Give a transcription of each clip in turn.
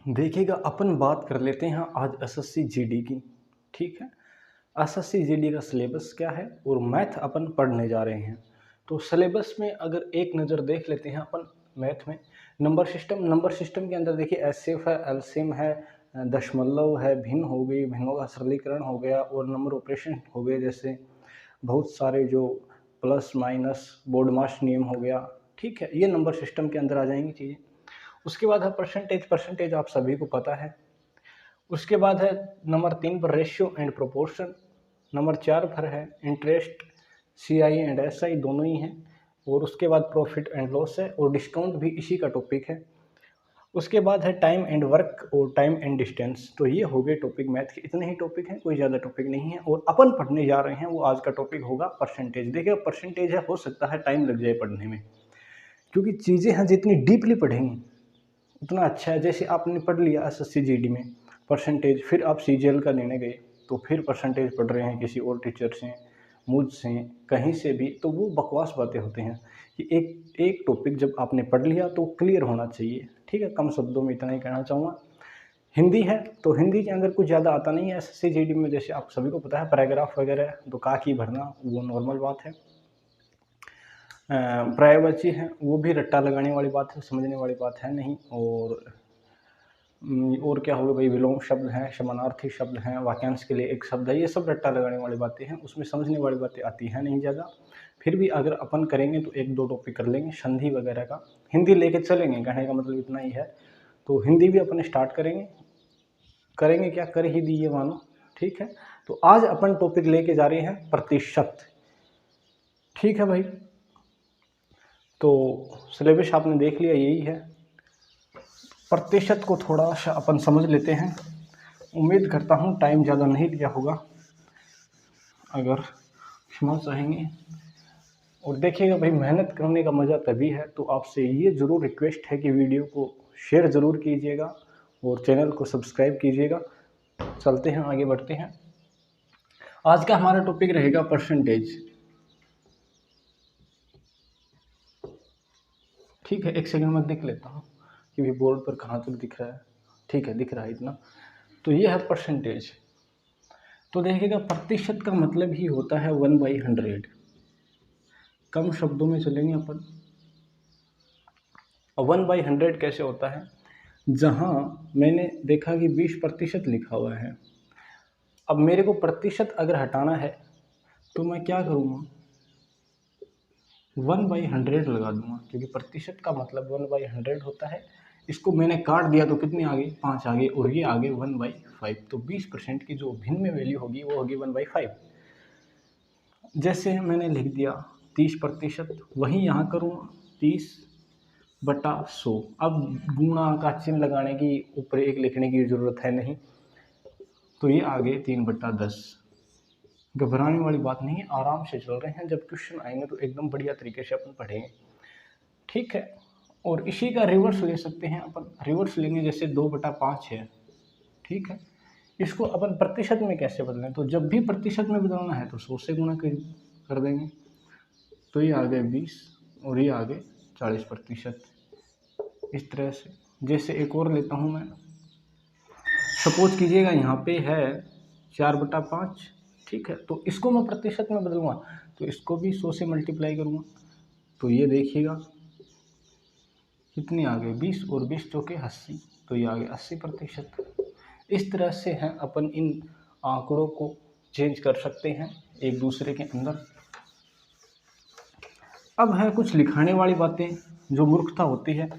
देखिएगा, अपन बात कर लेते हैं आज एसएससी जीडी की। ठीक है। एसएससी जीडी का सिलेबस क्या है और मैथ अपन पढ़ने जा रहे हैं। तो सिलेबस में अगर एक नज़र देख लेते हैं अपन मैथ में, नंबर सिस्टम के अंदर देखिए एसएफ है, एलसीएम है, दशमलव है, भिन्न हो गई, भिन्नों का सरलीकरण हो गया और नंबर ऑपरेशन हो गए, जैसे बहुत सारे जो प्लस माइनस बोर्डमास नियम हो गया। ठीक है, ये नंबर सिस्टम के अंदर आ जाएंगी चीज़ें। उसके बाद है परसेंटेज आप सभी को पता है। उसके बाद है नंबर 3 पर रेशियो एंड प्रोपोर्शन। नंबर 4 पर है इंटरेस्ट, सीआई एंड एसआई दोनों ही हैं। और उसके बाद प्रॉफिट एंड लॉस है और डिस्काउंट भी इसी का टॉपिक है। उसके बाद है टाइम एंड वर्क और टाइम एंड डिस्टेंस। तो ये हो गए टॉपिक मैथ के, इतने ही टॉपिक हैं, कोई ज़्यादा टॉपिक नहीं है। और अपन पढ़ने जा रहे हैं वो आज का टॉपिक होगा परसेंटेज। देखिए परसेंटेज है, हो सकता है टाइम लग जाए पढ़ने में, क्योंकि चीज़ें हैं जितनी डीपली पढ़ेंगे उतना अच्छा है। जैसे आपने पढ़ लिया एसएससी जीडी में परसेंटेज, फिर आप सीजीएल का लेने गए तो फिर परसेंटेज पढ़ रहे हैं किसी और टीचर से, मुझसे, कहीं से भी, तो वो बकवास बातें होती हैं। कि एक एक टॉपिक जब आपने पढ़ लिया तो क्लियर होना चाहिए। ठीक है, कम शब्दों में इतना ही कहना चाहूँगा। हिंदी है तो हिंदी के अंदर कुछ ज़्यादा आता नहीं है एसएससी जीडी में, जैसे आप सभी को पता है पैराग्राफ वगैरह तो का की भरना वो नॉर्मल बात है। पर्यायवाची है वो भी रट्टा लगाने वाली बात है, समझने वाली बात है नहीं। और क्या होगा भाई, विलोम शब्द हैं, समानार्थी शब्द हैं, वाक्यांश के लिए एक शब्द है, ये सब रट्टा लगाने वाली बातें हैं, उसमें समझने वाली बातें आती हैं नहीं ज़्यादा। फिर भी अगर अपन करेंगे तो एक दो टॉपिक कर लेंगे संधि वगैरह का, हिंदी लेके चलेंगे, कहने का मतलब इतना ही है। तो हिंदी भी अपन स्टार्ट करेंगे क्या, कर ही दिए मानो। ठीक है, तो आज अपन टॉपिक लेके जा रहे हैं प्रतिशत। ठीक है भाई, तो सिलेबस आपने देख लिया, यही है। प्रतिशत को थोड़ा सा अपन समझ लेते हैं। उम्मीद करता हूँ टाइम ज़्यादा नहीं लिया होगा, अगर क्षमा चाहेंगे। और देखिएगा भाई, मेहनत करने का मज़ा तभी है, तो आपसे ये ज़रूर रिक्वेस्ट है कि वीडियो को शेयर ज़रूर कीजिएगा और चैनल को सब्सक्राइब कीजिएगा। चलते हैं, आगे बढ़ते हैं। आज का हमारा टॉपिक रहेगा परसेंटेज। ठीक है, एक सेकंड में देख लेता हूँ कि भी बोर्ड पर कहाँ तक दिख रहा है। ठीक है, दिख रहा है इतना। तो ये है परसेंटेज। तो देखिएगा, प्रतिशत का मतलब ही होता है 1/100। कम शब्दों में चलेंगे अपन। 1/100 कैसे होता है, जहाँ मैंने देखा कि 20% लिखा हुआ है, अब मेरे को प्रतिशत अगर हटाना है तो मैं क्या करूँगा, 1/100 लगा दूंगा, क्योंकि प्रतिशत का मतलब 1/100 होता है। इसको मैंने काट दिया तो कितने आगे, 5 आगे, और ये आगे 1/5। तो 20% की जो भिन्न में वैल्यू होगी वो होगी 1/5। जैसे मैंने लिख दिया 30%, वही यहाँ करूँगा 30/100। अब गुणा का चिन्ह लगाने की, ऊपर एक लिखने की ज़रूरत है नहीं, तो ये आगे 3/10। घबराने वाली बात नहीं है, आराम से चल रहे हैं। जब क्वेश्चन आएंगे तो एकदम बढ़िया तरीके से अपन पढ़ेंगे। ठीक है, और इसी का रिवर्स ले सकते हैं अपन। रिवर्स लेंगे, जैसे 2/5 है। ठीक है, इसको अपन प्रतिशत में कैसे बदलें, तो जब भी प्रतिशत में बदलना है तो 100 से गुणा कर देंगे, तो ये आ गए 20 और ये आ गए 40%। इस तरह से। जैसे एक और लेता हूँ मैं, सपोज कीजिएगा यहाँ पे है 4/5। ठीक है, तो इसको मैं प्रतिशत में बदलूँगा तो इसको भी 100 से मल्टीप्लाई करूँगा, तो ये देखिएगा कितनी आ गई, 20 और 20 चौके 80, तो ये आ गए 80%। इस तरह से हैं अपन इन आंकड़ों को चेंज कर सकते हैं एक दूसरे के अंदर। अब है कुछ लिखाने वाली बातें, जो मूर्खता होती है,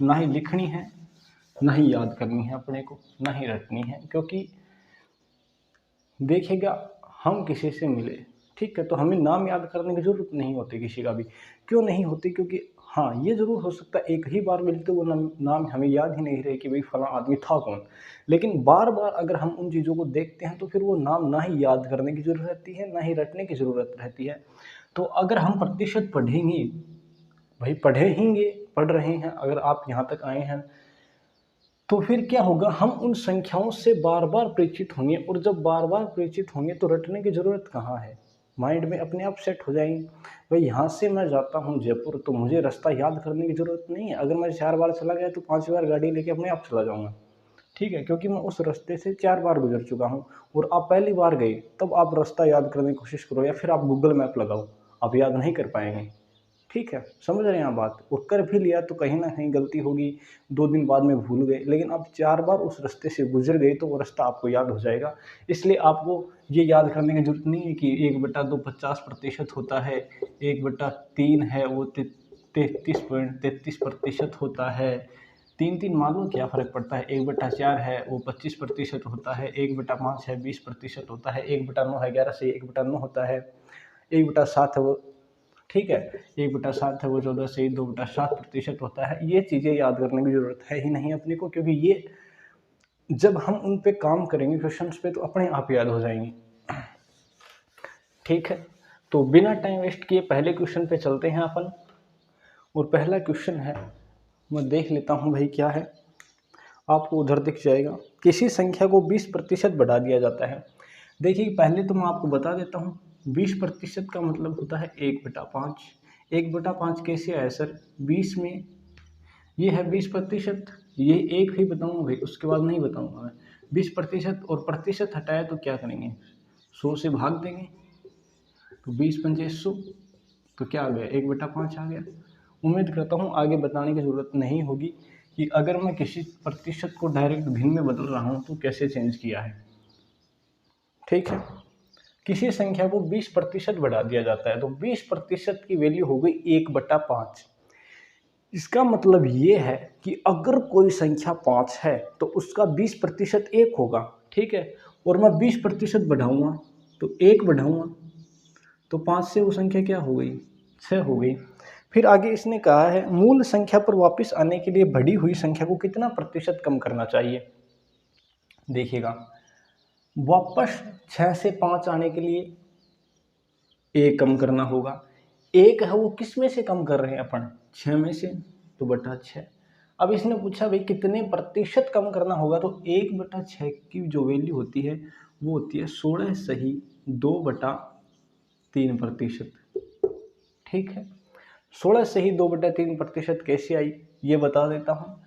ना ही लिखनी है, ना ही याद करनी है अपने को, ना ही रटनी है। क्योंकि देखिएगा, हम किसी से मिले, ठीक है, तो हमें नाम याद करने की ज़रूरत नहीं होती किसी का भी। क्यों नहीं होती, क्योंकि हाँ, ये ज़रूर हो सकता है एक ही बार मिलते वो नाम हमें याद ही नहीं रहे कि भाई फला आदमी था कौन। लेकिन बार बार अगर हम उन चीज़ों को देखते हैं तो फिर वो नाम ना ही याद करने की ज़रूरत रहती है, ना ही रटने की ज़रूरत रहती है। तो अगर हम प्रतिशत पढ़ेंगे, भाई पढ़ेंगे, पढ़ रहे हैं, अगर आप यहाँ तक आए हैं, तो फिर क्या होगा, हम उन संख्याओं से बार बार परिचित होंगे। और जब बार बार परिचित होंगे तो रटने की ज़रूरत कहाँ है, माइंड में अपने आप सेट हो जाएंगे। भाई यहाँ से मैं जाता हूँ जयपुर, तो मुझे रास्ता याद करने की ज़रूरत नहीं है। अगर मैं 4 बार चला गया तो 5 बार गाड़ी लेके अपने आप चला जाऊँगा। ठीक है, क्योंकि मैं उस रास्ते से 4 बार गुजर चुका हूँ और आप पहली बार गए, तब आप रास्ता याद करने की कोशिश करो या फिर आप गूगल मैप लगाओ, आप याद नहीं कर पाएँगे। ठीक है, समझ रहे हैं आप बात? और कर भी लिया तो कहीं न कहीं गलती होगी, 2 दिन बाद में भूल गए, लेकिन आप 4 बार उस रास्ते से गुज़र गए तो वो रास्ता आपको याद हो जाएगा। इसलिए आपको ये याद करने की ज़रूरत नहीं है कि 1/2 50% होता है, 1/3 है वो 33.33% होता है। 3-3 मालूम क्या फ़र्क पड़ता है, 1/4 है वो 25% होता है, 1/5 है 20% होता है, 1/9 है 11 से 1/9 होता है, 1/7 है वो, ठीक है, 1/7 है वो 14 से 2/7% होता है। ये चीज़ें याद करने की ज़रूरत है ही नहीं अपने को, क्योंकि ये जब हम उन पे काम करेंगे क्वेश्चंस पे तो अपने आप याद हो जाएंगे। ठीक है, तो बिना टाइम वेस्ट किए पहले क्वेश्चन पे चलते हैं अपन। और पहला क्वेश्चन है, मैं देख लेता हूँ भाई क्या है, आपको उधर दिख जाएगा। किसी संख्या को 20% बढ़ा दिया जाता है। देखिए पहले तो मैं आपको बता देता हूँ, 20% का मतलब होता है 1/5। 1/5 कैसे आया सर? 20 में ये है 20%, ये एक ही बताऊंगा भाई, उसके बाद नहीं बताऊंगा मैं। 20% और प्रतिशत हटाया तो क्या करेंगे, 100 से भाग देंगे, तो 20×5 100, तो क्या आ गया, 1/5 आ गया। उम्मीद करता हूँ आगे बताने की ज़रूरत नहीं होगी कि अगर मैं किसी प्रतिशत को डायरेक्ट भिन्न में बदल रहा हूँ तो कैसे चेंज किया है। ठीक है, किसी संख्या को 20% बढ़ा दिया जाता है तो 20% की वैल्यू हो गई 1/5। इसका मतलब ये है कि अगर कोई संख्या 5 है तो उसका 20% 1 होगा। ठीक है, और मैं 20% बढ़ाऊंगा तो 1 बढ़ाऊंगा तो 5 से वो संख्या क्या हो गई, 6 हो गई। फिर आगे इसने कहा है मूल संख्या पर वापस आने के लिए बढ़ी हुई संख्या को कितना प्रतिशत कम करना चाहिए। देखिएगा, वापस 6 से 5 आने के लिए 1 कम करना होगा। 1 है वो किस में से कम कर रहे हैं अपन, 6 में से, तो बटा 6। अब इसने पूछा भाई कितने प्रतिशत कम करना होगा, तो 1/6 की जो वैल्यू होती है वो होती है 16 सही 2/3%। ठीक है, 16 सही 2/3% कैसे आई ये बता देता हूँ।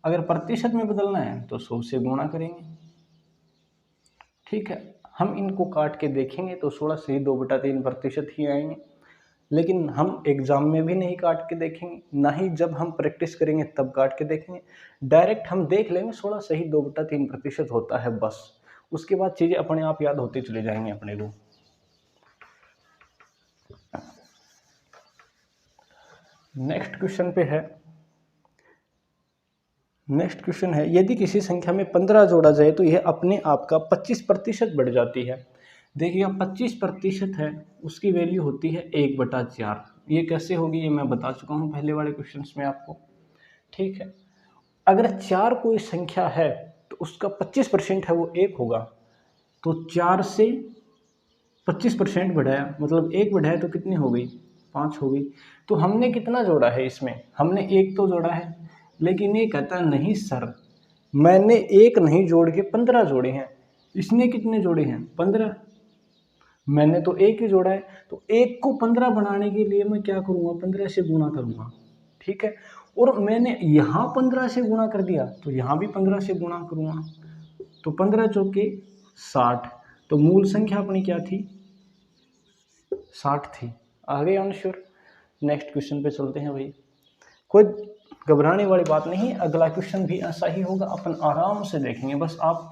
अगर प्रतिशत में बदलना है तो 100 से गुणा करेंगे। ठीक है, हम इनको काट के देखेंगे तो 16 से ही 2/3% ही आएंगे, लेकिन हम एग्ज़ाम में भी नहीं काट के देखेंगे, ना ही जब हम प्रैक्टिस करेंगे तब काट के देखेंगे। डायरेक्ट हम देख लेंगे 16 सही 2/3% होता है बस। उसके बाद चीज़ें अपने आप याद होती चली जाएंगी अपने को। नेक्स्ट क्वेश्चन है यदि किसी संख्या में 15 जोड़ा जाए तो यह अपने आप का 25% बढ़ जाती है। देखिएगा 25% है उसकी वैल्यू होती है 1/4। ये कैसे होगी ये मैं बता चुका हूँ पहले वाले क्वेश्चंस में आपको। ठीक है, अगर 4 कोई संख्या है तो उसका 25% है वो 1 होगा, तो 4 से 25% बढ़ाया मतलब 1 बढ़ाया तो कितनी हो गई, 5 हो गई। तो हमने कितना जोड़ा है इसमें, हमने 1 तो जोड़ा है, लेकिन ये कहता नहीं सर मैंने 1 नहीं जोड़ के 15 जोड़े हैं। इसने कितने जोड़े हैं, 15। मैंने तो 1 ही जोड़ा है, तो 1 को 15 बनाने के लिए मैं क्या करूँगा, 15 से गुणा करूँगा। ठीक है, और मैंने यहाँ 15 से गुणा कर दिया तो यहाँ भी 15 से गुणा करूँगा, तो 15 चौके 60। तो मूल संख्या अपनी क्या थी, 60 थी। आगे आंसर। नेक्स्ट क्वेश्चन पे चलते हैं भाई, कोई घबराने वाली बात नहीं, अगला क्वेश्चन भी ऐसा ही होगा, अपन आराम से देखेंगे, बस आप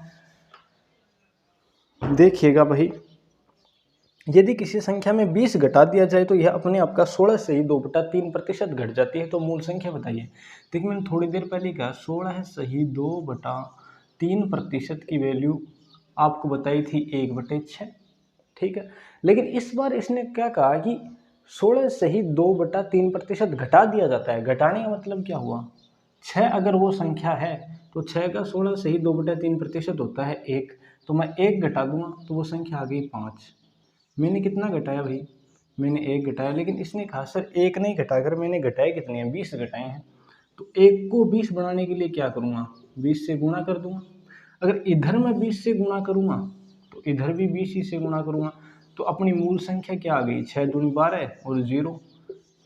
देखिएगा भाई। यदि किसी संख्या में 20 घटा दिया जाए तो यह अपने आप का 16 से ही 2/3% घट जाती है, तो मूल संख्या बताइए। देखिए मैंने थोड़ी देर पहले कहा 16 सही 2/3% की वैल्यू आपको बताई थी 1/6। ठीक है, लेकिन इस बार इसने क्या कहा कि 16 से ही 2/3% घटा दिया जाता है। घटाने का मतलब क्या हुआ, 6 अगर वो संख्या है तो 6 का 16 से ही 2/3% होता है 1, तो मैं 1 घटा दूंगा तो वो संख्या आ गई 5। मैंने कितना घटाया भाई, मैंने 1 घटाया, लेकिन इसने कहा सर 1 नहीं घटाकर मैंने घटाए कितने हैं, 20 घटाए हैं। तो 1 को 20 बनाने के लिए क्या करूँगा, 20 से गुणा कर दूंगा। अगर इधर मैं 20 से गुणा करूँगा तो इधर भी 20 ही से गुणा करूँगा, तो अपनी मूल संख्या क्या आ गई, 6 दूनी 12 और 0,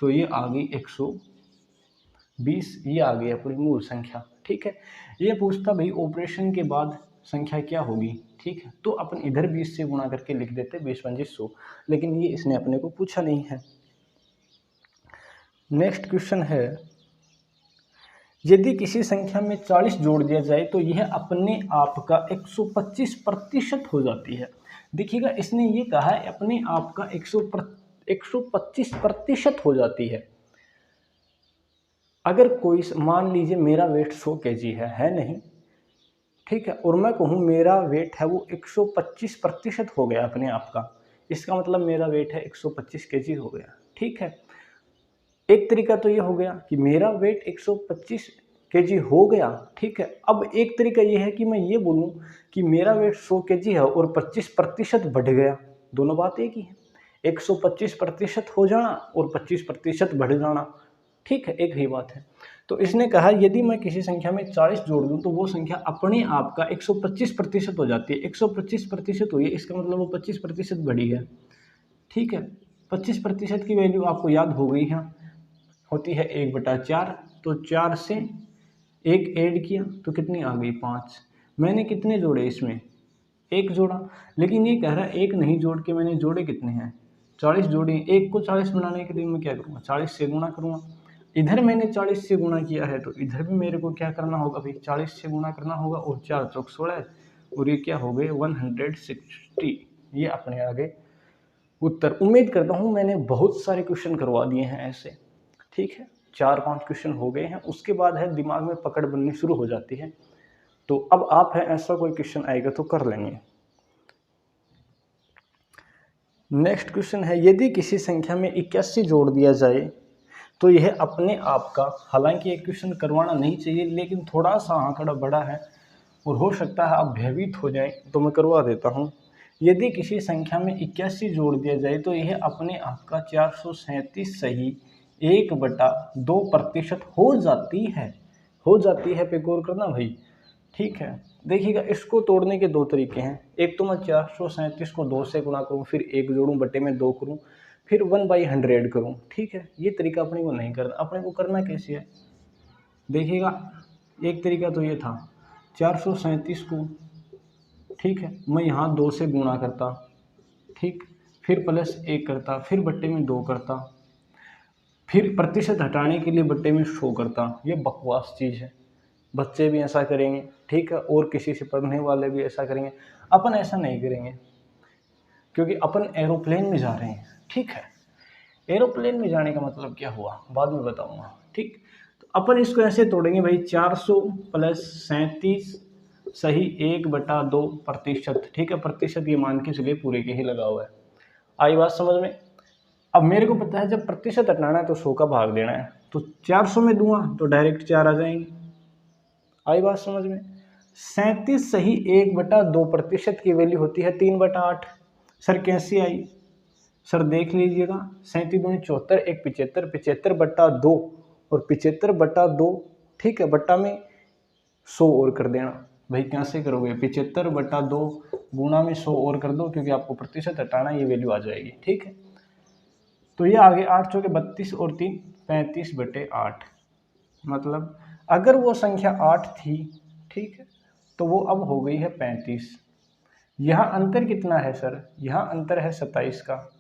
तो ये आ गई 120। ये आ गई अपनी मूल संख्या। ठीक है। ये पूछता भाई ऑपरेशन के बाद संख्या क्या होगी, ठीक है, तो अपन इधर 20 से गुणा करके लिख देते 20 पंजे 100, लेकिन ये इसने अपने को पूछा नहीं है। नेक्स्ट क्वेश्चन है, यदि किसी संख्या में 40 जोड़ दिया जाए तो यह अपने आप का 125% हो जाती है। देखिएगा इसने ये कहा है अपने आप का 125% हो जाती है। अगर कोई मान लीजिए मेरा वेट 100 kg है नहीं, ठीक है, और मैं कहूँ मेरा वेट है वो 125% हो गया अपने आप का, इसका मतलब मेरा वेट है 125 kg हो गया, ठीक है। एक तरीका तो ये हो गया कि मेरा वेट 125 kg हो गया, ठीक है। अब एक तरीका ये है कि मैं ये बोलूं कि मेरा वेट 100 kg है और 25% बढ़ गया, दोनों बात एक ही है। 125% हो जाना और 25% बढ़ जाना, ठीक है, एक ही बात है। तो इसने कहा यदि मैं किसी संख्या में 40 जोड़ दूं तो वो संख्या अपने आप का 125% हो जाती है। 125% हुई है, इसका मतलब वो 25% बढ़ी है, ठीक है। 25% की वैल्यू आपको याद हो गई है, होती है 1/4। तो 4 से 1 ऐड किया तो कितनी आ गई 5। मैंने कितने जोड़े इसमें, 1 जोड़ा, लेकिन ये कह रहा है 1 नहीं जोड़ के मैंने जोड़े कितने हैं, 40 जोड़े। 1 को 40 बनाने के लिए मैं क्या करूँगा, 40 से गुणा करूँगा। इधर मैंने 40 से गुणा किया है तो इधर भी मेरे को क्या करना होगा भाई, 40 से गुणा करना होगा, और 4 चौक 16 और ये क्या हो गए 160। ये अपने आगे उत्तर। उम्मीद करता हूँ मैंने बहुत सारे क्वेश्चन करवा दिए हैं ऐसे, ठीक है। 4-5 क्वेश्चन हो गए हैं, उसके बाद है दिमाग में पकड़ बननी शुरू हो जाती है। तो अब आप है ऐसा कोई क्वेश्चन आएगा तो कर लेंगे। नेक्स्ट क्वेश्चन है, यदि किसी संख्या में 81 जोड़ दिया जाए तो यह अपने आप का, हालांकि एक क्वेश्चन करवाना नहीं चाहिए लेकिन थोड़ा सा आंकड़ा बड़ा है और हो सकता है आप भयभीत हो जाएं, तो मैं करवा देता हूँ। यदि किसी संख्या में 81 जोड़ दिया जाए तो यह अपने आप का 437 सही 1/2% हो जाती है। हो जाती है पे गौर करना भाई, ठीक है। देखिएगा इसको तोड़ने के दो तरीके हैं। एक तो मैं 437 को 2 से गुणा करूँ, फिर 1 जोड़ूँ, बटे में 2 करूँ, फिर 1/100 करूँ, ठीक है। ये तरीका अपने को नहीं करना। अपने को करना कैसे है, देखिएगा एक तरीका तो ये था 437 को, ठीक है, मैं यहाँ 2 से गुणा करता, ठीक, फिर +1 करता, फिर बट्टे में 2 करता, फिर प्रतिशत हटाने के लिए बट्टे में 100 करता। ये बकवास चीज़ है, बच्चे भी ऐसा करेंगे, ठीक है, और किसी से पढ़ने वाले भी ऐसा करेंगे। अपन ऐसा नहीं करेंगे क्योंकि अपन एरोप्लेन में जा रहे हैं, ठीक है। एरोप्लेन में जाने का मतलब क्या हुआ बाद में बताऊंगा, ठीक। तो अपन इसको ऐसे तोड़ेंगे भाई, 400 + 37 सही 1/2%, ठीक है। प्रतिशत ये मान के चलिए पूरे के ही लगा हुआ है। आई बात समझ में। अब मेरे को पता है जब प्रतिशत हटाना है तो 100 का भाग देना है, तो 400 में दूंगा तो डायरेक्ट 4 आ जाएंगे। आई बात समझ में। 37 सही 1/2% की वैल्यू होती है 3/8। सर कैसे आई, सर देख लीजिएगा, 37 दूनी 74, एक 75, 75/2 और 75/2, ठीक है, बट्टा में 100 और कर देना। भाई कैसे करोगे, 75/2 गुणा में 100 और कर दो, क्योंकि आपको प्रतिशत हटाना, ये वैल्यू आ जाएगी, ठीक है। तो ये आगे 8 चौके 32 और 3 35/8। मतलब अगर वो संख्या 8 थी, ठीक है, तो वो अब हो गई है 35। यहाँ अंतर कितना है सर, यहाँ अंतर है 27 का।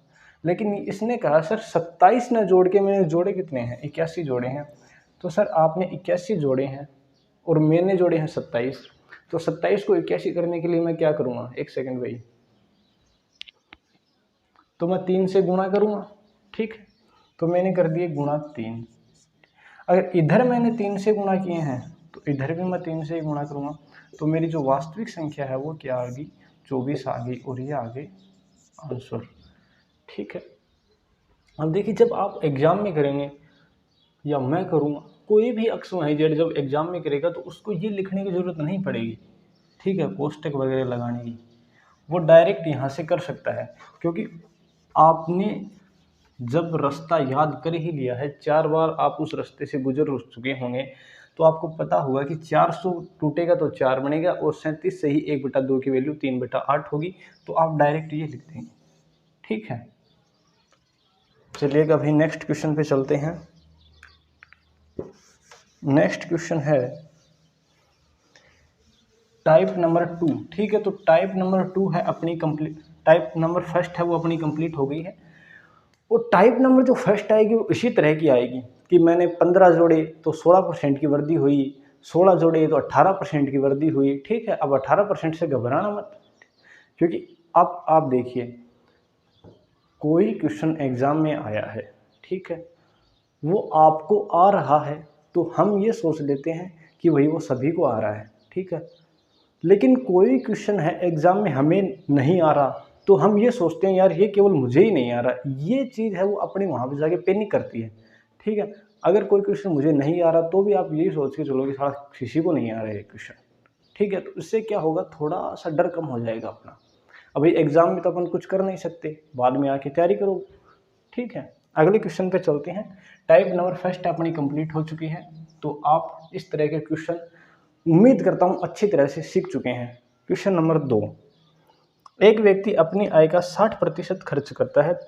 लेकिन इसने कहा सर 27 ना जोड़ के मैंने जोड़े कितने हैं, 81 जोड़े हैं। तो सर आपने 81 जोड़े हैं और मैंने जोड़े हैं 27। तो 27 को 81 करने के लिए मैं क्या करूँगा, एक सेकंड भाई, तो मैं 3 से गुणा करूँगा, ठीक है। तो मैंने कर दिए गुणा 3। अगर इधर मैंने 3 से गुणा किए हैं तो इधर भी मैं 3 से ही गुणा करूँगा, तो मेरी जो वास्तविक संख्या है वो क्या आ गई, 24 आ गई, और ये आ गए आंसर, ठीक है। अब देखिए जब आप एग्जाम में करेंगे या मैं करूँगा, कोई भी एक्स वाई जेड जब एग्जाम में करेगा तो उसको ये लिखने की ज़रूरत नहीं पड़ेगी, ठीक है, कोष्टक वगैरह लगाने की। वो डायरेक्ट यहाँ से कर सकता है, क्योंकि आपने जब रास्ता याद कर ही लिया है, 4 बार आप उस रास्ते से गुजर चुके होंगे, तो आपको पता होगा कि 400 टूटेगा तो 4 बनेगा, और 37 से ही 1/2 की वैल्यू 3/8 होगी। तो आप डायरेक्ट ये लिख देंगे, ठीक है। चलिएगा अभी नेक्स्ट क्वेश्चन पे चलते हैं। नेक्स्ट क्वेश्चन है, टाइप नंबर 2, ठीक है। तो टाइप नंबर 2 है अपनी कंप्लीट, टाइप नंबर फर्स्ट है वो अपनी कंप्लीट हो गई है। और टाइप नंबर जो फर्स्ट आएगी वो इसी तरह की आएगी कि मैंने 15 जोड़े तो 16% की वृद्धि हुई, 16 जोड़े तो 18% की वृद्धि हुई, ठीक है। अब 18% से घबराना मत, क्योंकि अब आप देखिए कोई क्वेश्चन एग्जाम में आया है, ठीक है, वो आपको आ रहा है तो हम ये सोच लेते हैं कि वही वो सभी को आ रहा है, ठीक है। लेकिन कोई क्वेश्चन है एग्जाम में हमें नहीं आ रहा तो हम ये सोचते हैं यार ये केवल मुझे ही नहीं आ रहा। ये चीज़ है वो अपने वहाँ पे जाके पैनिक करती है, ठीक है। अगर कोई क्वेश्चन मुझे नहीं आ रहा तो भी आप यही सोच के चलो कि सारा किसी को नहीं आ रहा है क्वेश्चन, ठीक है। तो इससे क्या होगा, थोड़ा सा डर कम हो जाएगा अपना। अभी एग्जाम में तो अपन कुछ कर नहीं सकते, बाद में आके तैयारी करो, ठीक है। अगले क्वेश्चन पे चलते हैं। टाइप नंबर फर्स्ट अपनी कंप्लीट हो चुकी है, तो आप इस तरह के क्वेश्चन उम्मीद करता हूं अच्छी तरह से सीख चुके हैं। क्वेश्चन नंबर 2, एक व्यक्ति अपनी आय का 60% खर्च करता है।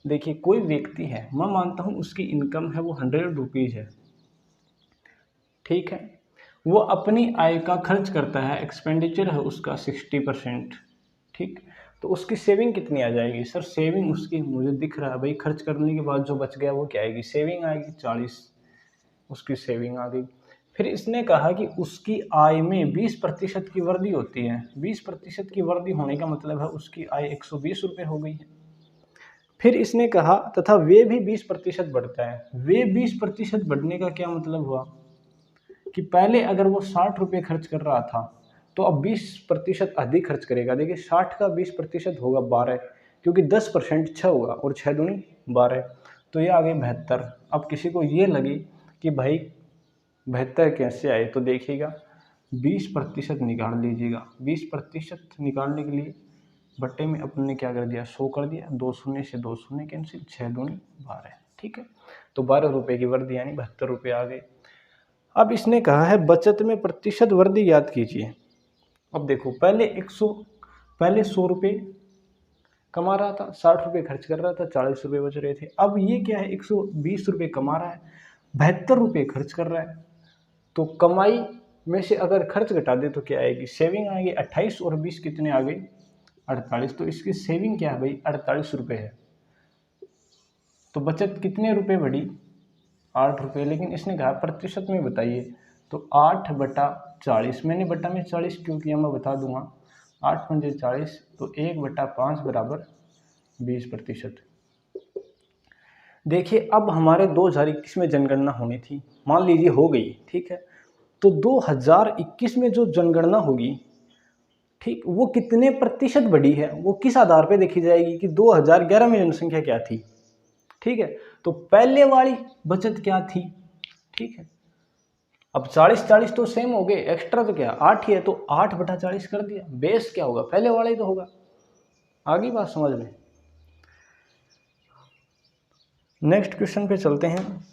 देखिए कोई व्यक्ति है, मैं मानता हूं उसकी इनकम है वो 100 रुपीज़ है, ठीक है। वो अपनी आय का खर्च करता है, एक्सपेंडिचर है उसका 60%, ठीक। तो उसकी सेविंग कितनी आ जाएगी? सर सेविंग उसकी मुझे दिख रहा है भाई, खर्च करने के बाद जो बच गया वो क्या आएगी? सेविंग आएगी 40, उसकी सेविंग आ गई। फिर इसने कहा कि उसकी आय में 20% की वृद्धि होती है। 20% की वृद्धि होने का मतलब है उसकी आय 120 रुपये हो गई है। फिर इसने कहा तथा वे भी 20% बढ़ता है। वे 20% बढ़ने का क्या मतलब हुआ कि पहले अगर वो 60 रुपये खर्च कर रहा था तो अब 20% अधिक खर्च करेगा। देखिए 60 का 20% होगा 12, क्योंकि 10% 6 होगा और 6 दूनी 12, तो ये आ गए 72। अब किसी को ये लगे कि भाई 72 कैसे आए, तो देखिएगा 20% निकाल लीजिएगा। 20% निकालने के लिए बट्टे में अपन ने क्या कर दिया, 100 कर दिया, 2 शून्य से 2 शून्य कैंसिल, 6 दूनी 12, ठीक है। तो 12 रुपये की वृद्धि यानी 72 रुपये आ गए। अब इसने कहा है बचत में प्रतिशत वृद्धि याद कीजिए। अब देखो पहले 100 रुपये कमा रहा था, 60 रुपये खर्च कर रहा था, 40 रुपये बच रहे थे। अब ये क्या है, 120 रुपये कमा रहा है, 72 रुपये खर्च कर रहा है। तो कमाई में से अगर खर्च घटा दे तो क्या आएगी, सेविंग आएगी। 28 और 20 कितने आ गए, 48। तो इसकी सेविंग क्या है भाई, 48 रुपये है। तो बचत कितने रुपये बढ़ी, 8 रुपये। लेकिन इसने कहा प्रतिशत में बताइए, तो 8/40। मैंने बटा में 40 क्यों किया मैं बता दूंगा। 8 पंजे 40, तो 1/5 बराबर 20%। देखिए अब हमारे 2021 में जनगणना होनी थी, मान लीजिए हो गई, ठीक है। तो 2021 में जो जनगणना होगी, ठीक, वो कितने प्रतिशत बढ़ी है, वो किस आधार पे देखी जाएगी कि 2011 में जनसंख्या क्या थी, ठीक है। तो पहले वाली बचत क्या थी, ठीक है। अब 40-40 तो सेम हो गए, एक्स्ट्रा तो क्या 8 ही है, तो 8/40 कर दिया। बेस क्या होगा, पहले वाला ही तो होगा। आगे बात समझ में। नेक्स्ट क्वेश्चन पे चलते हैं।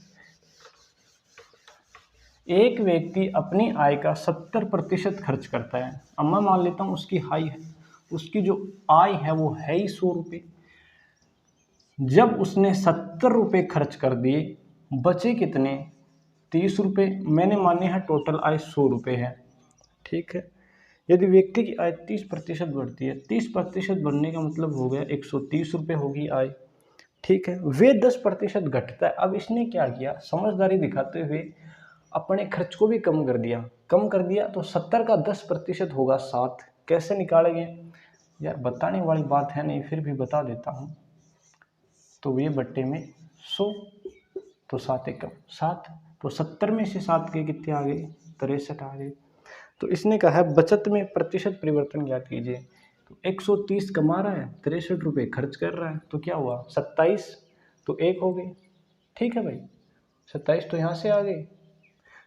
एक व्यक्ति अपनी आय का 70% खर्च करता है। अब मैं मान लेता हूँ उसकी उसकी जो आय है वो है ही 100 रुपये। जब उसने 70 रुपये खर्च कर दिए, बचे कितने, 30 रुपये। मैंने माने हैं टोटल आय 100 रुपये है, ठीक है। यदि व्यक्ति की आय 30% बढ़ती है, 30% बढ़ने का मतलब हो गया 130 रुपये होगी आय, ठीक है। वे 10% घटता है। अब इसने क्या किया, समझदारी दिखाते हुए अपने खर्च को भी कम कर दिया। तो 70 का 10% होगा 7। कैसे निकालेंगे यार, बताने वाली बात है नहीं, फिर भी बता देता हूँ। तो ये बट्टे में 100, तो 7 एकम 7, तो 70 में से 7 के कितने आ गए, 63 आ गए। तो इसने कहा है बचत में प्रतिशत परिवर्तन ज्ञात कीजिए। तो 130 कमा रहा है, 63 रुपये खर्च कर रहा है, तो क्या हुआ 27, तो 1 हो गई, ठीक है भाई। 27 तो यहाँ से आ गए,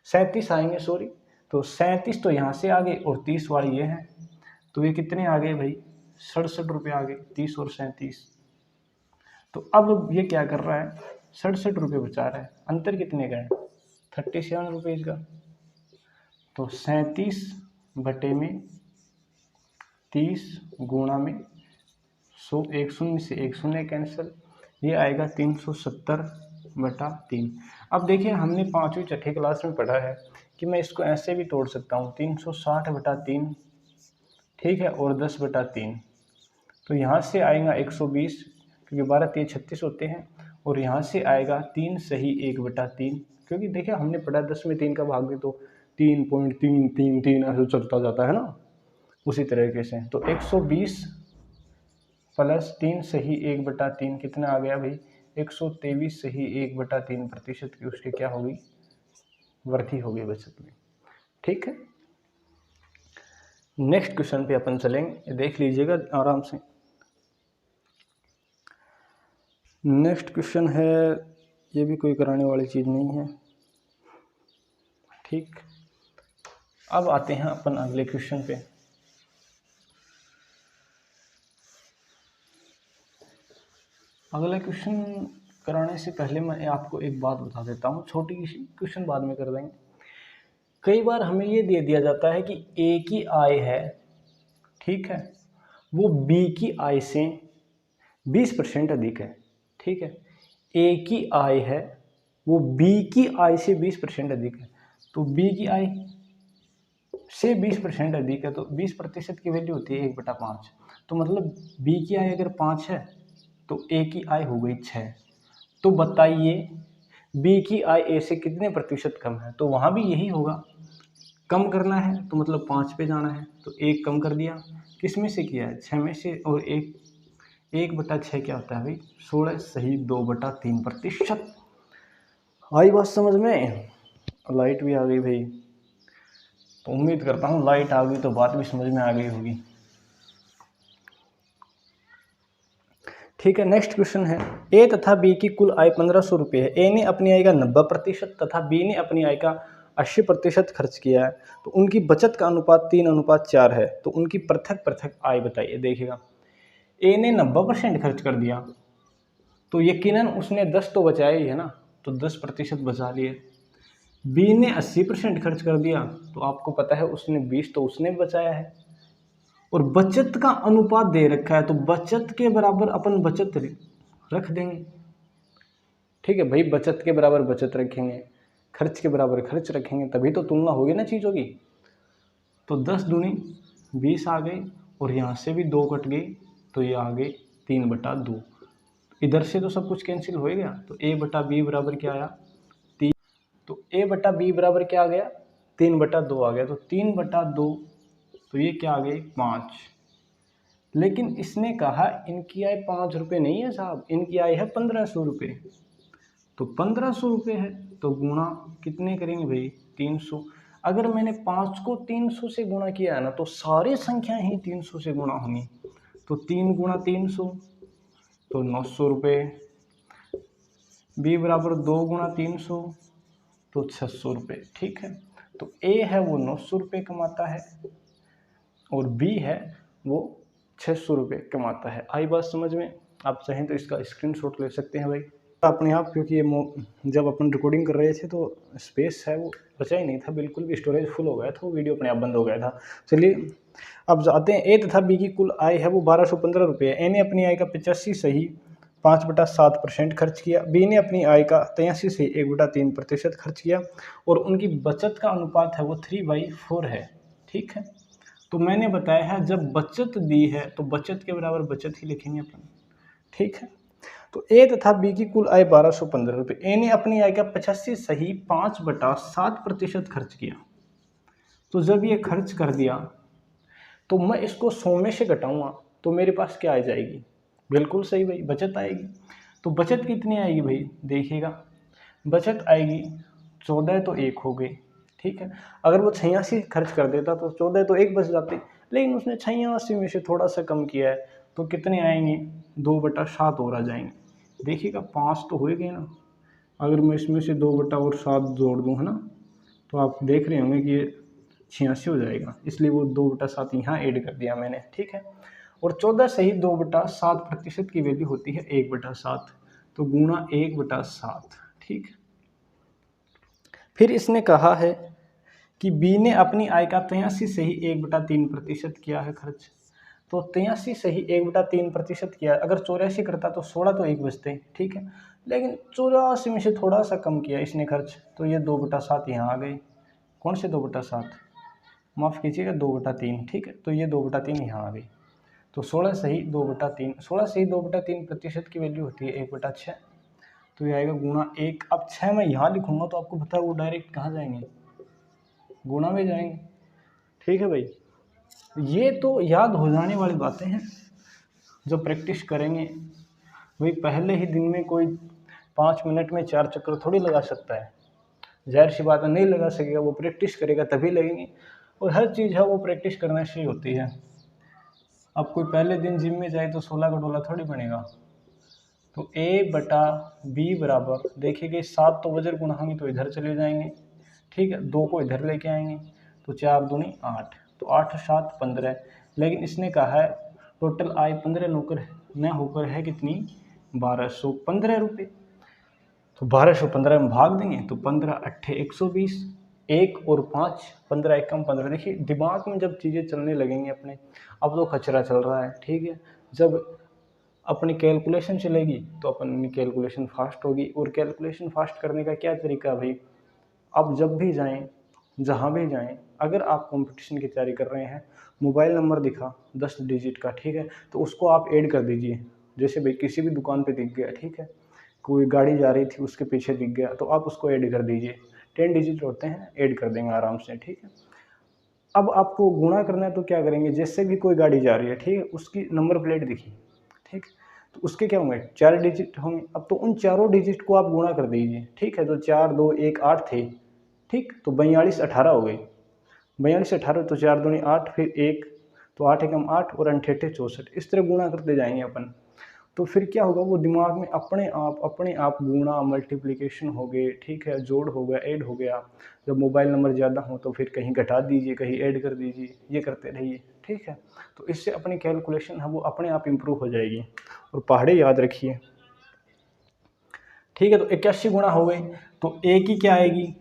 37 आएंगे, सॉरी। तो 37 तो यहाँ से आ गए और 30 वाली ये है, तो ये कितने आ गए भाई, 67 रुपये आ गए, 30 और 37। तो अब ये क्या कर रहा है, 67 रुपये बचा रहा है। अंतर कितने का है, 37 रुपीज़ का। तो 37 बटे में 30 गुणा में 100, 1 शून्य से 1 शून्य कैंसिल, ये आएगा 370/3। अब देखिए हमने 5वीं छठी क्लास में पढ़ा है कि मैं इसको ऐसे भी तोड़ सकता हूँ 360/3, ठीक है, और 10/3। तो यहाँ से आएगा 120, क्योंकि 12 3 36 होते हैं, और यहाँ से आएगा 3 सही 1/3, क्योंकि देखिए हमने पढ़ा 10 में 3 का भाग भी तो 3.333 ऐसे चलता जाता है ना, उसी तरीके से। तो 120 प्लस 3 सही 1/3 कितना आ गया भाई, 123 सही 1/3% की उसकी क्या होगी, वृद्धि होगी बचत में, ठीक है। नेक्स्ट क्वेश्चन पे अपन चलेंगे, देख लीजिएगा आराम से। नेक्स्ट क्वेश्चन है, ये भी कोई कराने वाली चीज़ नहीं है, ठीक। अब आते हैं अपन अगले क्वेश्चन पे। अगला क्वेश्चन कराने से पहले मैं आपको एक बात बता देता हूँ, छोटी सी क्वेश्चन बाद में कर देंगे। कई बार हमें ये दे दिया जाता है कि ए की आय है, ठीक है, वो बी की आय से 20% अधिक है, ठीक है। ए की आय है वो बी की आय से 20% अधिक है, तो बी की आय से 20% अधिक है, तो 20% की वैल्यू होती है 1/5। तो मतलब बी की आय अगर 5 है तो ए की आय हो गई 6। तो बताइए बी की आय ए से कितने प्रतिशत कम है, तो वहाँ भी यही होगा, कम करना है तो मतलब 5 पे जाना है, तो 1 कम कर दिया, किस में से किया है, 6 में से, और 1/6 क्या होता है भाई, 16 सही 2/3%। आई बात समझ में। लाइट भी आ गई भाई, तो उम्मीद करता हूँ लाइट आ गई तो बात भी समझ में आ गई होगी, ठीक है। नेक्स्ट क्वेश्चन है, ए तथा बी की कुल आय 1500 रुपये है। ए ने अपनी आय का 90% तथा बी ने अपनी आय का 80% खर्च किया है, तो उनकी बचत का अनुपात 3:4 है, तो उनकी पृथक पृथक आय बताइए। देखिएगा ए ने 90% खर्च कर दिया, तो यकीनन उसने 10 तो बचाया ही है ना, तो 10% बचा लिए। बी ने 80% खर्च कर दिया, तो आपको पता है उसने 20 तो उसने बचाया है, और बचत का अनुपात दे रखा है, तो बचत के बराबर अपन बचत रख देंगे, ठीक है भाई, बचत के बराबर बचत रखेंगे, खर्च के बराबर खर्च रखेंगे, तभी तो तुलना होगी ना चीज़ों की। तो 10 दूनी 20 आ गए, और यहाँ से भी 2 कट गई, तो ये आ गई 3/2। इधर से तो सब कुछ कैंसिल हो गया, तो A/B बराबर क्या आया, 3। तो A/B बराबर क्या आ गया, 3/2 आ गया, तो 3/2, तो ये क्या आ गई 5। लेकिन इसने कहा इनकी आय 5 रुपये नहीं है साहब, इनकी आय है 1500 रुपये, तो 1500 रुपये है, तो गुणा कितने करेंगे भाई, 300। अगर मैंने 5 को 300 से गुणा किया है ना, तो सारी संख्याएं ही 300 से गुणा होंगी, तो 3 गुणा 300, तो 900 रुपये। बी बराबर 2 गुणा 300, तो 600 रुपये, ठीक है। तो ए है वो 900 रुपये कमाता है, और बी है वो 600 रुपये कमाता है। आई बात समझ में। आप चाहें तो इसका स्क्रीनशॉट ले सकते हैं भाई अपने आप, क्योंकि ये जब अपन रिकॉर्डिंग कर रहे थे तो स्पेस है वो बचा ही नहीं था, बिल्कुल भी स्टोरेज फुल हो गया था, वो वीडियो अपने आप बंद हो गया था। चलिए अब जाते हैं। ए तथा बी की कुल आय है वो 1215 रुपये। ए ने अपनी आय का 85 सही 5/7% खर्च किया, बी ने अपनी आय का 83 सही 1/3% खर्च किया, और उनकी बचत का अनुपात है वो 3/4 है, ठीक है। तो मैंने बताया है जब बचत दी है तो बचत के बराबर बचत ही लिखेंगे अपन, ठीक है। तो ए तथा बी की कुल आय 1215 रुपये। ए ने अपनी आय का 85 सही 5/7% खर्च किया, तो जब ये खर्च कर दिया तो मैं इसको 100 में से घटाऊंगा, तो मेरे पास क्या आ जाएगी, बिल्कुल सही भाई, बचत आएगी। तो बचत कितनी आएगी भाई, देखिएगा बचत आएगी 14 तो 1 हो गई, ठीक है। अगर वो 86 खर्च कर देता तो 14 तो 1 बच जाते, लेकिन उसने 86 में से थोड़ा सा कम किया है, तो कितने आएंगे, 2/7 और आ जाएंगे। देखिएगा 5 तो हो गए ना, अगर मैं इसमें से 2/7 जोड़ दूँ है ना, तो आप देख रहे होंगे कि ये 86 हो जाएगा, इसलिए वो 2/7 यहाँ ऐड कर दिया मैंने, ठीक है। और 14 सही 2/7% की वैल्यू होती है 1/7, तो गुणा 1/7, ठीक है। फिर इसने कहा है कि बी ने अपनी आय का 83 सही 1/3% किया है खर्च, तो 83 सही 1/3% किया। अगर 84 करता तो 16 तो 1 बचते, ठीक है, लेकिन 84 में से थोड़ा सा कम किया इसने खर्च, तो ये 2/7 यहाँ आ गए, कौन से 2/7, माफ़ कीजिएगा 2/3, ठीक है। तो ये 2/3 यहाँ आ गई। तो 16 सही 2/3, 16 सही 2/3 प्रतिशत की वैल्यू होती है 1/6। तो ये आएगा गुणा 1। अब 6 मैं यहाँ लिखूँगा तो आपको पता है वो डायरेक्ट कहाँ जाएंगे, गुणा में जाएंगे, ठीक है भाई। ये तो याद हो जाने वाली बातें हैं, जब प्रैक्टिस करेंगे। भाई पहले ही दिन में कोई 5 मिनट में 4 चक्कर थोड़ी लगा सकता है, जाहिर सी बात है नहीं लगा सकेगा, वो प्रैक्टिस करेगा तभी लगेंगे। और हर चीज़ है वो प्रैक्टिस करने से ही होती है। अब कोई पहले दिन जिम में जाए तो 16 का डोला थोड़ी बनेगा। तो A/B बराबर देखिए 7 तो वजर गुणा होंगे तो इधर चले जाएंगे, ठीक है। 2 को इधर लेके आएंगे तो 4 दूनी 8, तो 8 7 15। लेकिन इसने कहा है टोटल आय 15 नौकर न होकर है कितनी, 1215 रुपये। तो 1215 में भाग देंगे तो 15 अट्ठे 120, 1 और 5, 15 एकम 15। देखिए दिमाग में जब चीज़ें चलने लगेंगी अपने, अब तो कचरा चल रहा है, ठीक है। जब अपनी कैलकुलेशन चलेगी तो अपनी कैलकुलेशन फास्ट होगी। और कैलकुलेशन फास्ट करने का क्या तरीका भाई, आप जब भी जाएं, जहाँ भी जाएं, अगर आप कंपटीशन की तैयारी कर रहे हैं, मोबाइल नंबर दिखा 10 डिजिट का, ठीक है, तो उसको आप ऐड कर दीजिए। जैसे भाई किसी भी दुकान पे दिख गया, ठीक है, कोई गाड़ी जा रही थी उसके पीछे दिख गया तो आप उसको ऐड कर दीजिए। 10 डिजिट होते हैं, ऐड कर देंगे आराम से, ठीक है। अब आपको गुणा करना है तो क्या करेंगे, जैसे भी कोई गाड़ी जा रही है, ठीक है, उसकी नंबर प्लेट दिखी, ठीक, तो उसके क्या होंगे 4 डिजिट होंगे। अब तो उन चारों डिजिट को आप गुणा कर दीजिए, ठीक है। तो 4 2 1 8 थे, ठीक, तो 42 18 हो गई। 42 18 तो 4 दूनी 8, फिर 1, तो 8 एकम 8 और 8 64। इस तरह गुणा करते जाएंगे अपन। तो फिर क्या होगा, वो दिमाग में अपने आप गुणा मल्टीप्लिकेशन हो गए, ठीक है, जोड़ हो गया, ऐड हो गया। जब मोबाइल नंबर ज़्यादा हो तो फिर कहीं घटा दीजिए, कहीं ऐड कर दीजिए, ये करते रहिए, ठीक है। तो इससे अपनी कैलकुलेशन है वो अपने आप इम्प्रूव हो जाएगी। और पहाड़े याद रखिए, ठीक है। तो 81 गुणा हो गई, तो ए की क्या आएगी,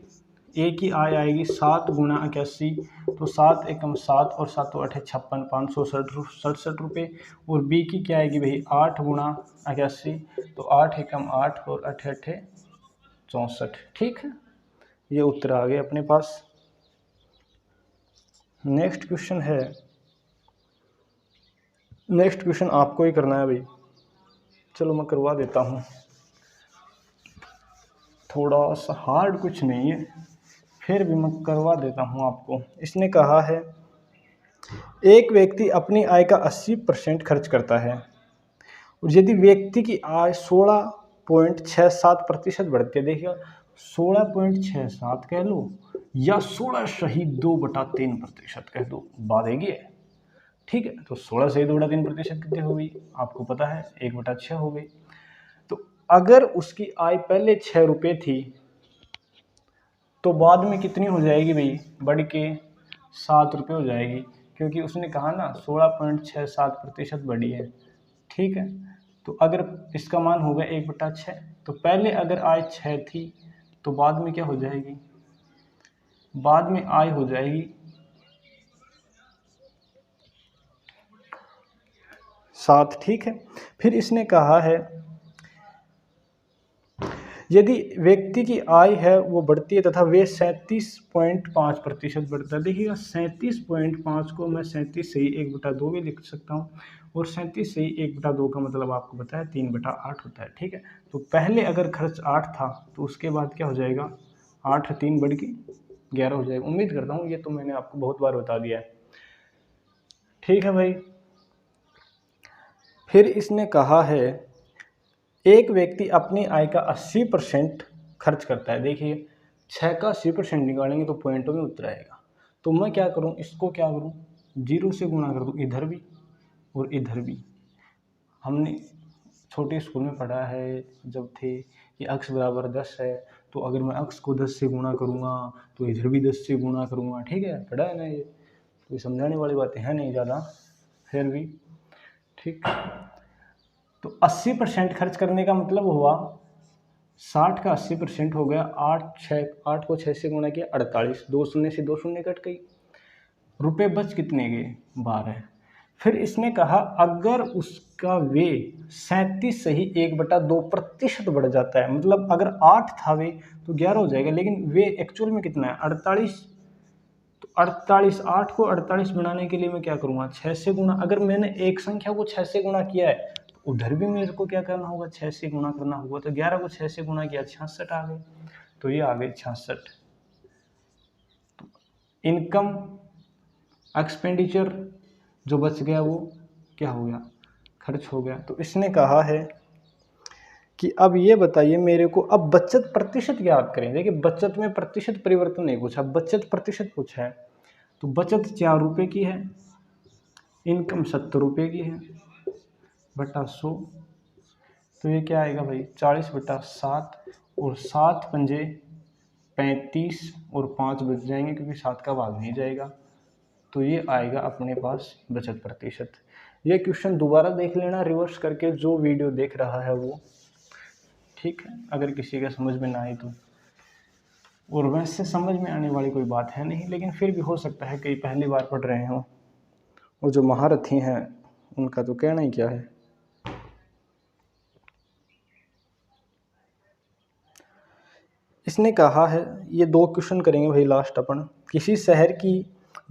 ए की आय आएगी 7 गुणा 81। तो 7 एकम 7 और 7 8 56, 567 रुपये। और बी की क्या आएगी भाई 8 गुणा 81, तो 8 एकम 8 और 8 8 64, ठीक है। ये उत्तर आ गए अपने पास। नेक्स्ट क्वेश्चन है, नेक्स्ट क्वेश्चन आपको ही करना है भाई, चलो मैं करवा देता हूँ। थोड़ा सा हार्ड कुछ नहीं है, फिर भी मैं करवा देता हूँ आपको। इसने कहा है एक व्यक्ति अपनी आय का 80% खर्च करता है और यदि व्यक्ति की आय 16.67% बढ़ती है, देखिए 16.67 कह लो या 16 कह दो, बात एक ही है, ठीक है। तो 16 कितनी हो गई आपको पता है, 1/6 हो गई। तो अगर उसकी आय पहले 6 रुपये थी तो बाद में कितनी हो जाएगी भाई, बढ़ के 7 रुपये हो जाएगी, क्योंकि उसने कहा ना 16.67% बढ़ी है, ठीक है। तो अगर इसका मान होगा 1/6, तो पहले अगर आय 6 थी तो बाद में क्या हो जाएगी, बाद में आय हो जाएगी 7, ठीक है। फिर इसने कहा है यदि व्यक्ति की आय है वो बढ़ती है तथा वे 37.5% बढ़ता है। देखिएगा 37.5 को मैं 37 सही 1/2 भी लिख सकता हूँ, और 37 सही 1/2 का मतलब आपको पता है 3/8 होता है, ठीक है। तो पहले अगर खर्च 8 था तो उसके बाद क्या हो जाएगा, 8 3 बढ़ के 11 हो जाएगा। उम्मीद करता हूँ ये तो मैंने आपको बहुत बार बता दिया है, ठीक है भाई। फिर इसने कहा है एक व्यक्ति अपनी आय का 80% खर्च करता है। देखिए 6 का 80% निकालेंगे तो पॉइंटों में उतर आएगा। तो मैं क्या करूं, इसको क्या करूं, 0 से गुणा कर दूं, इधर भी और इधर भी। हमने छोटे स्कूल में पढ़ा है जब थे कि अक्स बराबर 10 है, तो अगर मैं अक्स को 10 से गुणा करूँगा तो इधर भी 10 से गुणा करूँगा, ठीक है, पढ़ा है ना ये। कोई समझाने वाली बातें हैं नहीं ज़्यादा, फिर भी ठीक। तो 80% खर्च करने का मतलब हुआ 60 का 80% हो गया, 8 को 6 से गुणा किया 48, 2 शून्य से 2 शून्य कट गई, रुपए बच कितने गए 12। फिर इसने कहा अगर उसका वे 37 से ही 1/2% बढ़ जाता है, मतलब अगर 8 था वे तो 11 हो जाएगा, लेकिन वे एक्चुअल में कितना है 48, 48, 8 को 48 बनाने के लिए मैं क्या करूँगा, 6 से गुणा। अगर मैंने एक संख्या को 6 से गुणा किया है तो उधर भी मेरे को क्या करना होगा, 6 से गुणा करना होगा। तो 11 को 6 से गुणा किया, 66 आ गए। तो ये आ गए 66। तो इनकम एक्सपेंडिचर जो बच गया वो क्या हो गया, खर्च हो गया। तो इसने कहा है कि अब ये बताइए मेरे को, अब बचत प्रतिशत ज्ञात करें। देखिए बचत में प्रतिशत परिवर्तन नहीं पूछा, बचत प्रतिशत पूछा है। तो बचत 4 रुपये की है, इनकम 70 रुपये की है, बटा 100। तो ये क्या आएगा भाई, 40/7, और 7 पंजे 35 और 5 बच जाएंगे क्योंकि 7 का भाग नहीं जाएगा। तो ये आएगा अपने पास बचत प्रतिशत। ये क्वेश्चन दोबारा देख लेना रिवर्स करके, जो वीडियो देख रहा है वो, ठीक है, अगर किसी का समझ में ना आए तो। और वैसे समझ में आने वाली कोई बात है नहीं, लेकिन फिर भी हो सकता है कई पहली बार पढ़ रहे हो, और जो महारथी हैं उनका तो कहना ही क्या है। इसने कहा है, ये 2 क्वेश्चन करेंगे भाई लास्ट अपन। किसी शहर की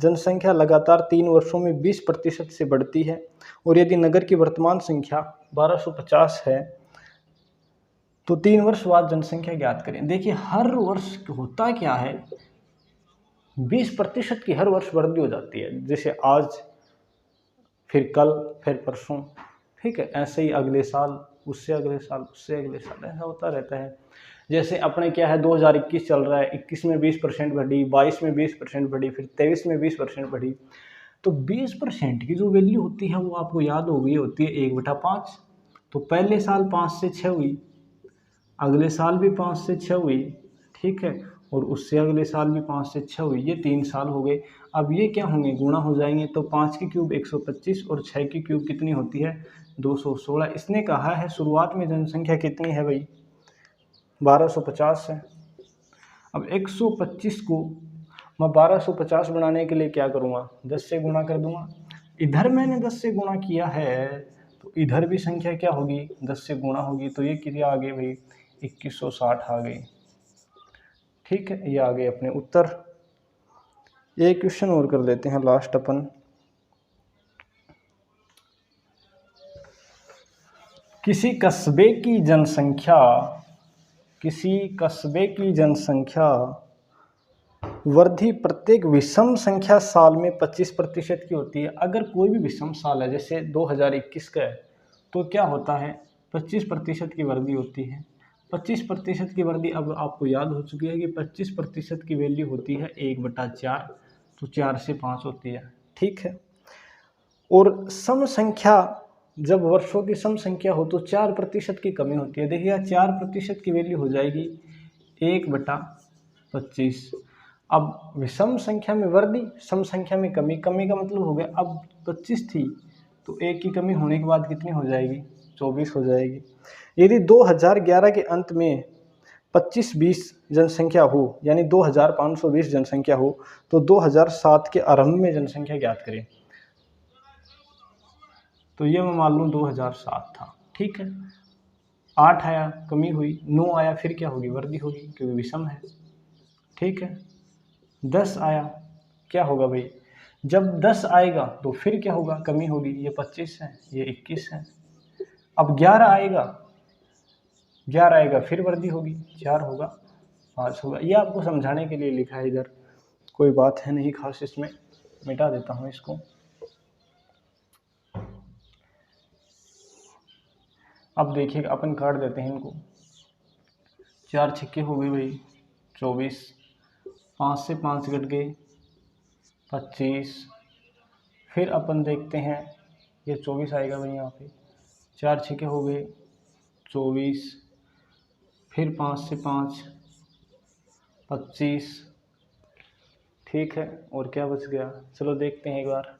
जनसंख्या लगातार 3 वर्षों में 20% से बढ़ती है, और यदि नगर की वर्तमान संख्या 1250 है तो 3 वर्ष बाद जनसंख्या ज्ञात करें। देखिए हर वर्ष होता क्या है, 20% की हर वर्ष वृद्धि हो जाती है। जैसे आज, फिर कल, फिर परसों, ठीक है, ऐसे ही अगले साल, उससे अगले साल, उससे अगले साल, ऐसा होता रहता है। जैसे अपने क्या है 2021 चल रहा है, 21 में 20% बढ़ी, 22 में 20% बढ़ी, फिर 23 में 20% बढ़ी। तो 20% की जो वैल्यू होती है वो आपको याद होगी, होती है 1/5। तो पहले साल 5 से 6 हुई, अगले साल भी 5 से 6 हुई, ठीक है, और उससे अगले साल भी 5 से 6 हुई, ये 3 साल हो गए। अब ये क्या होंगे, गुणा हो जाएंगे। तो 5 की क्यूब 125 और 6 की क्यूब कितनी होती है, 216। इसने कहा है शुरुआत में जनसंख्या कितनी है भाई, 1250 है। अब 125 को मैं 1250 बनाने के लिए क्या करूँगा, 10 से गुणा कर दूंगा। इधर मैंने 10 से गुणा किया है तो इधर भी संख्या क्या होगी, 10 से गुणा होगी। तो ये कितनी आ गई भाई, 2160 आ गई, ठीक है। ये आ गए अपने उत्तर। एक क्वेश्चन और कर लेते हैं लास्ट अपन। किसी कस्बे की जनसंख्या वृद्धि प्रत्येक विषम संख्या साल में 25% की होती है। अगर कोई भी विषम साल है, जैसे 2021 का है, तो क्या होता है, 25% की वृद्धि होती है। 25% की वृद्धि अब आपको याद हो चुकी है कि 25% की वैल्यू होती है 1/4, तो 4 से 5 होती है, ठीक है। और सम संख्या, जब वर्षों की सम संख्या हो तो 4% की कमी होती है। देखिए 4% की वैल्यू हो जाएगी 1/25। अब विषम संख्या में वृद्धि, सम संख्या में कमी, कमी का मतलब हो गया अब 25 थी तो 1 की कमी होने के बाद कितनी हो जाएगी, 24 हो जाएगी। यदि 2011 के अंत में 2520 जनसंख्या हो, यानी 2520 जनसंख्या हो, तो 2007 के आरंभ में जनसंख्या ज्ञात करें। तो ये मैं मान लूँ 2007 था, ठीक है। 8 आया, कमी हुई, 9 आया, फिर क्या होगी, वृद्धि होगी क्योंकि विषम है, ठीक है। 10 आया, क्या होगा भाई, जब 10 आएगा तो फिर क्या होगा, कमी होगी, ये 25 है, ये 21 है। अब 11 आएगा फिर वृद्धि होगी, 4 होगा, 5 होगा। ये आपको समझाने के लिए लिखा है इधर, कोई बात है नहीं खास इसमें, मिटा देता हूँ इसको। अब देखिए अपन काट देते हैं इनको, 4 छक्के हो गए भाई 24, 5 से 5 घट गए 25, फिर अपन देखते हैं ये 24 आएगा भाई यहाँ पे, 4 छक्के हो गए 24, फिर 5 से 5 25, ठीक है। और क्या बच गया, चलो देखते हैं एक बार,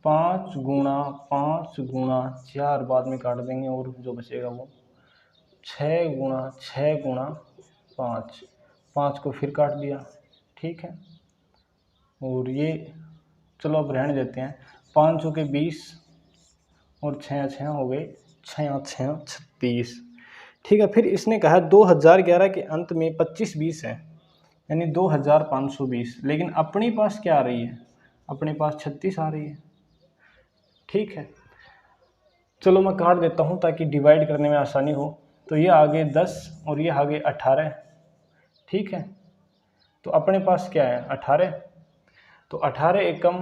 5 गुणा 5 गुणा 4 बाद में काट देंगे, और जो बचेगा वो 6 गुणा 6 गुणा 5, 5 को फिर काट दिया, ठीक है। और ये चलो अब रहने देते हैं, 5 चौके 20 और 6 6 हो गए 6 6 36, ठीक है। फिर इसने कहा 2011 के अंत में 2520 है, यानी 2520, लेकिन अपनी पास क्या आ रही है, अपने पास 36 आ रही है। ठीक है, चलो मैं काट देता हूँ ताकि डिवाइड करने में आसानी हो। तो ये आगे 10 और ये आगे 18। ठीक है, तो अपने पास क्या है 18। तो 18 एकम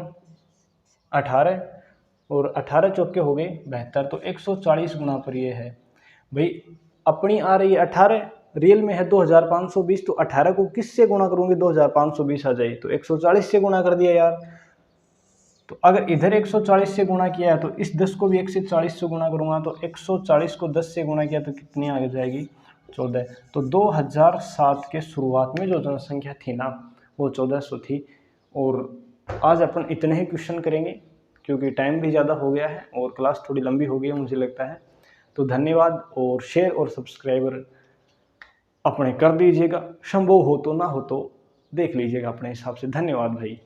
18 और 18 चौके हो गए 72, तो 140 गुना पर ये है भाई। अपनी आ रही है 18, रियल में है 2520, तो 18 को किससे गुणा करूंगे 2520 आ जाए, तो 140 से गुणा कर दिया यार। तो अगर इधर 140 से गुणा किया है तो इस 10 को भी 140 से गुणा करूंगा, तो 140 को 10 से गुणा किया तो कितनी आ जाएगी 14। तो 2007 के शुरुआत में जो जनसंख्या थी ना वो 1400 थी। और आज अपन इतने ही क्वेश्चन करेंगे क्योंकि टाइम भी ज़्यादा हो गया है और क्लास थोड़ी लंबी हो गई है मुझे लगता है। तो धन्यवाद, और शेयर और सब्सक्राइबर अपने कर दीजिएगा, संभव हो तो ना हो तो देख लीजिएगा अपने हिसाब से। धन्यवाद भाई।